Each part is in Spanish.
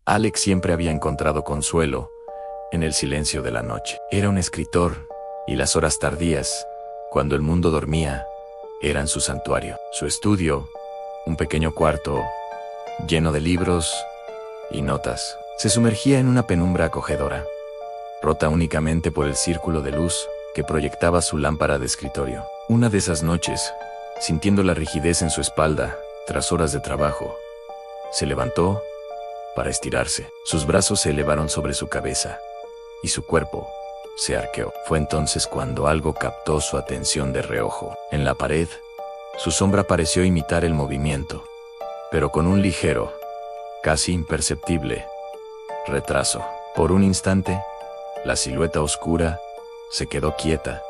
Alex siempre había encontrado consuelo en el silencio de la noche. Era un escritor, y las horas tardías, cuando el mundo dormía, eran su santuario. Su estudio, un pequeño cuarto, lleno de libros y notas, se sumergía en una penumbra acogedora, rota únicamente por el círculo de luz que proyectaba su lámpara de escritorio. Una de esas noches, sintiendo la rigidez en su espalda, tras horas de trabajo, se levantó para estirarse. Sus brazos se elevaron sobre su cabeza, y su cuerpo se arqueó. Fue entonces cuando algo captó su atención de reojo. En la pared, su sombra pareció imitar el movimiento, pero con un ligero, casi imperceptible, retraso. Por un instante, la silueta oscura se quedó quieta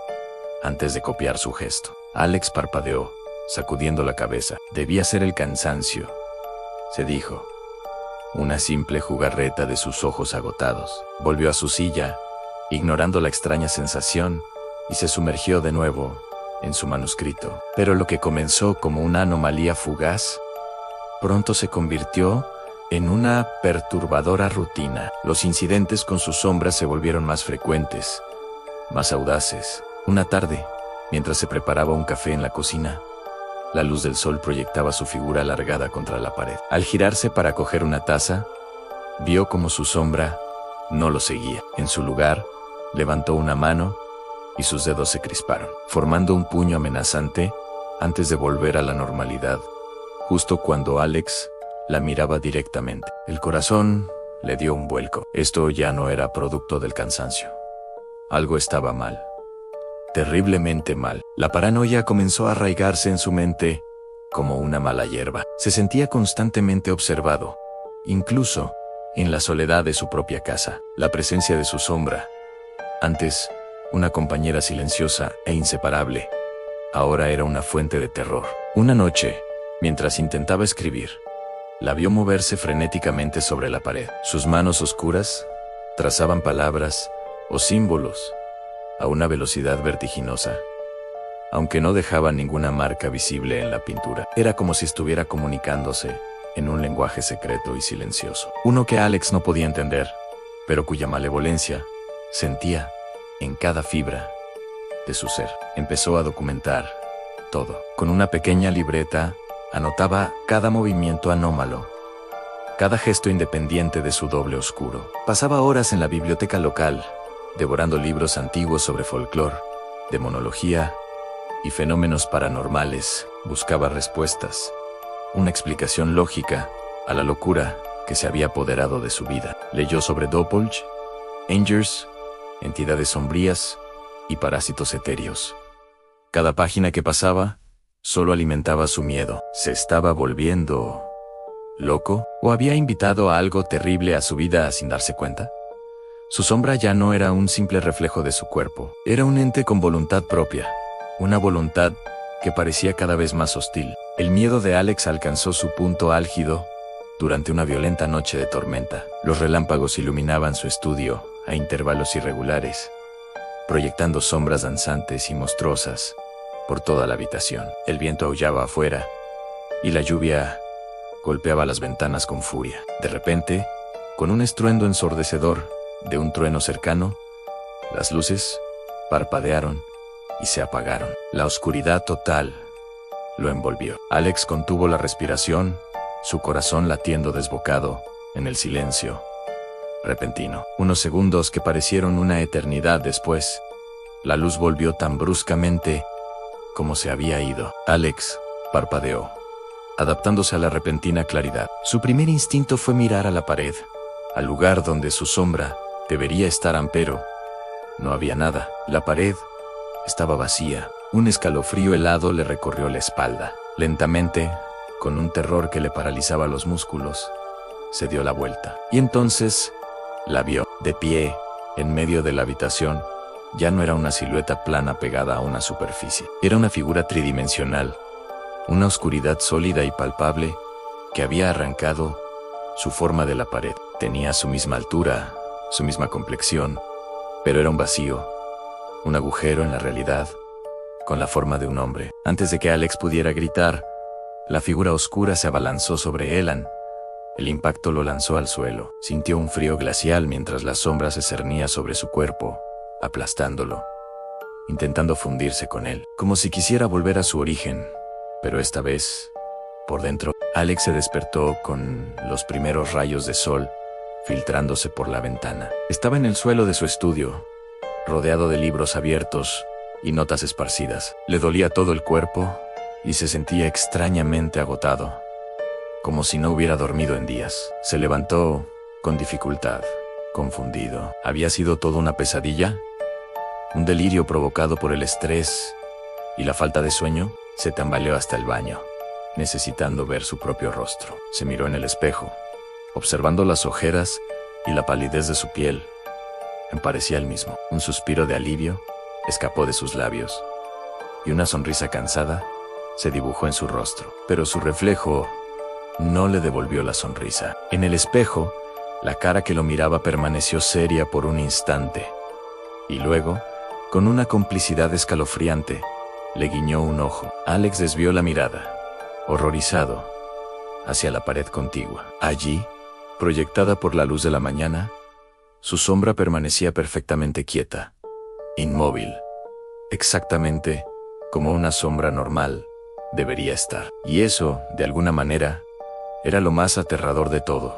antes de copiar su gesto. Alex parpadeó, sacudiendo la cabeza. Debía ser el cansancio, se dijo. Una simple jugarreta de sus ojos agotados. Volvió a su silla, ignorando la extraña sensación, y se sumergió de nuevo en su manuscrito. Pero lo que comenzó como una anomalía fugaz, pronto se convirtió en una perturbadora rutina. Los incidentes con sus sombras se volvieron más frecuentes, más audaces. Una tarde, mientras se preparaba un café en la cocina, la luz del sol proyectaba su figura alargada contra la pared. Al girarse para coger una taza, vio como su sombra no lo seguía. En su lugar, levantó una mano y sus dedos se crisparon, formando un puño amenazante antes de volver a la normalidad, justo cuando Alex la miraba directamente. El corazón le dio un vuelco. Esto ya no era producto del cansancio. Algo estaba mal. Terriblemente mal. La paranoia comenzó a arraigarse en su mente como una mala hierba. Se sentía constantemente observado, incluso en la soledad de su propia casa. La presencia de su sombra, antes una compañera silenciosa e inseparable, ahora era una fuente de terror. Una noche, mientras intentaba escribir, la vio moverse frenéticamente sobre la pared. Sus manos oscuras trazaban palabras o símbolos a una velocidad vertiginosa, aunque no dejaba ninguna marca visible en la pintura. Era como si estuviera comunicándose en un lenguaje secreto y silencioso. Uno que Alex no podía entender, pero cuya malevolencia sentía en cada fibra de su ser. Empezó a documentar todo. Con una pequeña libreta, anotaba cada movimiento anómalo, cada gesto independiente de su doble oscuro. Pasaba horas en la biblioteca local, devorando libros antiguos sobre folclore, demonología y fenómenos paranormales. Buscaba respuestas, una explicación lógica a la locura que se había apoderado de su vida. Leyó sobre doppelgangers, entidades sombrías y parásitos etéreos. Cada página que pasaba solo alimentaba su miedo. ¿Se estaba volviendo loco? ¿O había invitado a algo terrible a su vida sin darse cuenta? Su sombra ya no era un simple reflejo de su cuerpo. Era un ente con voluntad propia. Una voluntad que parecía cada vez más hostil. El miedo de Alex alcanzó su punto álgido durante una violenta noche de tormenta. Los relámpagos iluminaban su estudio a intervalos irregulares, proyectando sombras danzantes y monstruosas por toda la habitación. El viento aullaba afuera, y la lluvia golpeaba las ventanas con furia. De repente, con un estruendo ensordecedor de un trueno cercano, las luces parpadearon y se apagaron. La oscuridad total lo envolvió. Alex contuvo la respiración, su corazón latiendo desbocado en el silencio repentino. Unos segundos que parecieron una eternidad después, la luz volvió tan bruscamente como se había ido. Alex parpadeó, adaptándose a la repentina claridad. Su primer instinto fue mirar a la pared, al lugar donde su sombra debería estar, pero no había nada. La pared estaba vacía. Un escalofrío helado le recorrió la espalda. Lentamente, con un terror que le paralizaba los músculos, se dio la vuelta. Y entonces la vio, de pie, en medio de la habitación. Ya no era una silueta plana pegada a una superficie. Era una figura tridimensional, una oscuridad sólida y palpable que había arrancado su forma de la pared. Tenía su misma altura, su misma complexión, pero era un vacío, un agujero en la realidad, con la forma de un hombre. Antes de que Alex pudiera gritar, la figura oscura se abalanzó sobre Elan, El impacto lo lanzó al suelo. Sintió un frío glacial mientras la sombra se cernía sobre su cuerpo, aplastándolo, intentando fundirse con él, como si quisiera volver a su origen, pero esta vez, por dentro. Alex se despertó con los primeros rayos de sol filtrándose por la ventana. Estaba en el suelo de su estudio, rodeado de libros abiertos y notas esparcidas. Le dolía todo el cuerpo y se sentía extrañamente agotado, como si no hubiera dormido en días. Se levantó con dificultad, confundido. ¿Había sido todo una pesadilla? ¿Un delirio provocado por el estrés y la falta de sueño? Se tambaleó hasta el baño, necesitando ver su propio rostro. Se miró en el espejo, observando las ojeras y la palidez de su piel. Parecía el mismo. Un suspiro de alivio escapó de sus labios, y una sonrisa cansada se dibujó en su rostro. Pero su reflejo no le devolvió la sonrisa. En el espejo, la cara que lo miraba permaneció seria por un instante, y luego, con una complicidad escalofriante, le guiñó un ojo. Alex desvió la mirada, horrorizado, hacia la pared contigua. Allí, proyectada por la luz de la mañana, su sombra permanecía perfectamente quieta, inmóvil, exactamente como una sombra normal debería estar. Y eso, de alguna manera, era lo más aterrador de todo.